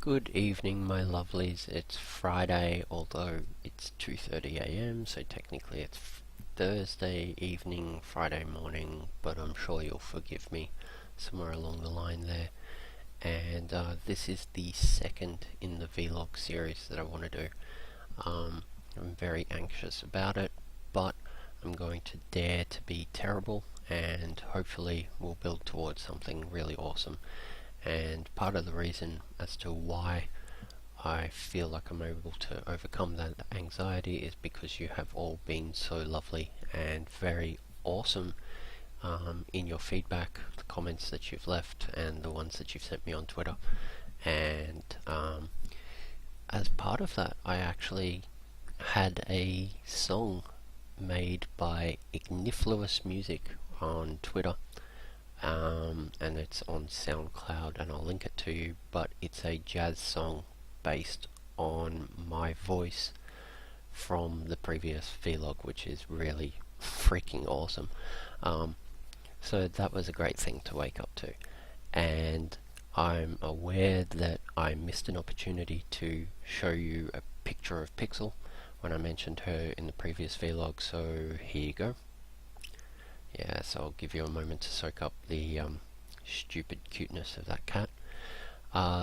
Good evening, my lovelies. It's Friday, although it's 2:30 a.m, so technically it's Thursday evening, Friday morning, but I'm sure you'll forgive me somewhere along the line there. And this is the second in the vlog series that I want to do. I'm very anxious about it, but I'm going to dare to be terrible, and hopefully we'll build towards something really awesome. And part of the reason as to why I feel like I'm able to overcome that anxiety is because you have all been so lovely and very awesome in your feedback, the comments that you've left and the ones that you've sent me on Twitter. And as part of that, I actually had a song made by Ignifluous music on Twitter. And it's on Soundcloud, and I'll link it to you, but it's a jazz song based on my voice from the previous vlog, which is really freaking awesome. So that was a great thing to wake up to, and I'm aware that I missed an opportunity to show you a picture of Pixel when I mentioned her in the previous vlog, so here you go. Yeah, so I'll give you a moment to soak up the stupid cuteness of that cat.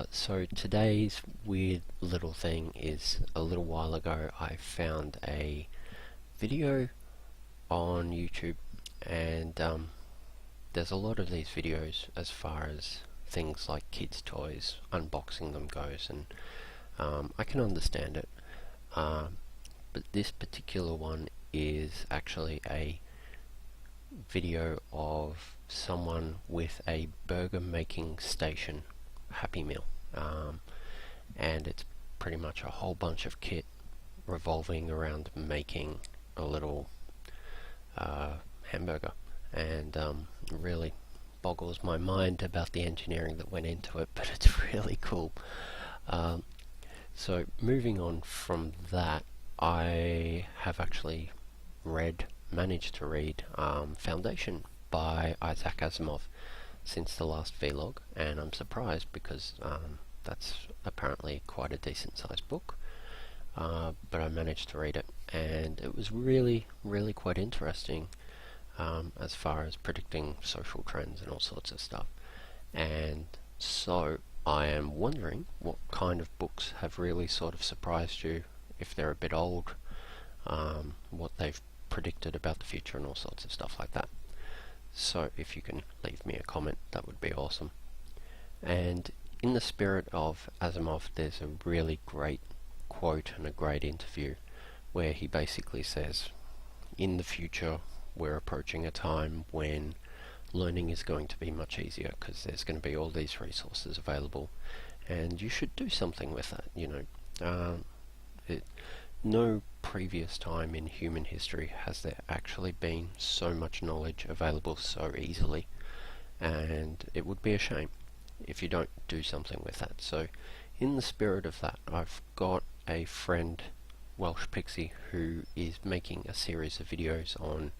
So today's weird little thing is, a little while ago I found a video on YouTube, and there's a lot of these videos as far as things like kids' toys, unboxing them goes, and I can understand it, but this particular one is actually a video of someone with a burger making station Happy Meal, and it's pretty much a whole bunch of kit revolving around making a little hamburger, and really boggles my mind about the engineering that went into it, but it's really cool. So moving on from that, I have actually managed to read Foundation by Isaac Asimov since the last vlog, and I'm surprised because that's apparently quite a decent sized book, but I managed to read it, and it was really quite interesting as far as predicting social trends and all sorts of stuff. And so I am wondering what kind of books have really sort of surprised you, if they're a bit old, what they've predicted about the future and all sorts of stuff like that. So if you can leave me a comment, that would be awesome. And in the spirit of Asimov, there's a really great quote and a great interview where he basically says, in the future we're approaching a time when learning is going to be much easier because there's going to be all these resources available, and you should do something with that. No previous time in human history has there actually been so much knowledge available so easily, and it would be a shame if you don't do something with that. So in the spirit of that, I've got a friend, Welsh Pixie, who is making a series of videos on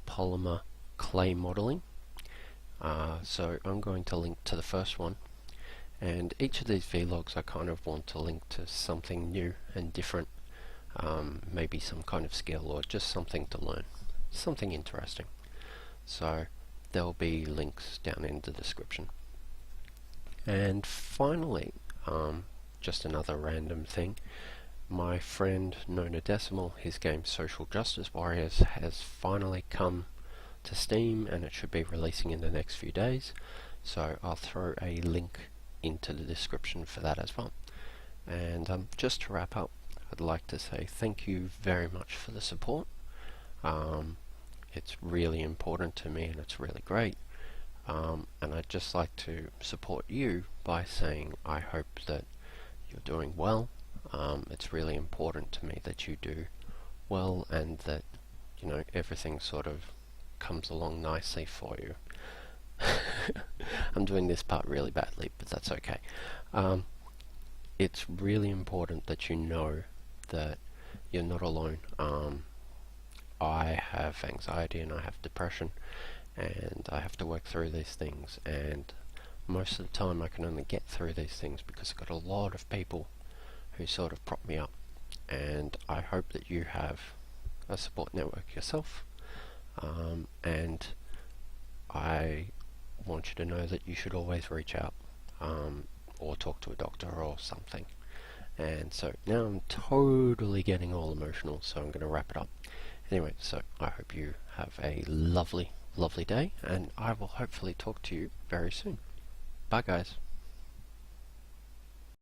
polymer clay modeling. So I'm going to link to the first one, and each of these vlogs I kind of want to link to something new and different. Maybe some kind of skill or just something to learn, something interesting. So there'll be links down in the description. And finally, just another random thing, my friend Nona Decimal, his game Social Justice Warriors has finally come to Steam, and it should be releasing in the next few days, so I'll throw a link into the description for that as well. And just to wrap up, I'd like to say thank you very much for the support. It's really important to me, and it's really great. And I'd just like to support you by saying I hope that you're doing well. It's really important to me that you do well, and that everything sort of comes along nicely for you. I'm doing this part really badly, but that's okay. It's really important that you know that you're not alone. I have anxiety and I have depression, and I have to work through these things, and most of the time I can only get through these things because I've got a lot of people who sort of prop me up, and I hope that you have a support network yourself, and I want you to know that you should always reach out, or talk to a doctor or something. And so now I'm totally getting all emotional, so I'm going to wrap it up. Anyway, so I hope you have a lovely, lovely day, and I will hopefully talk to you very soon. Bye guys.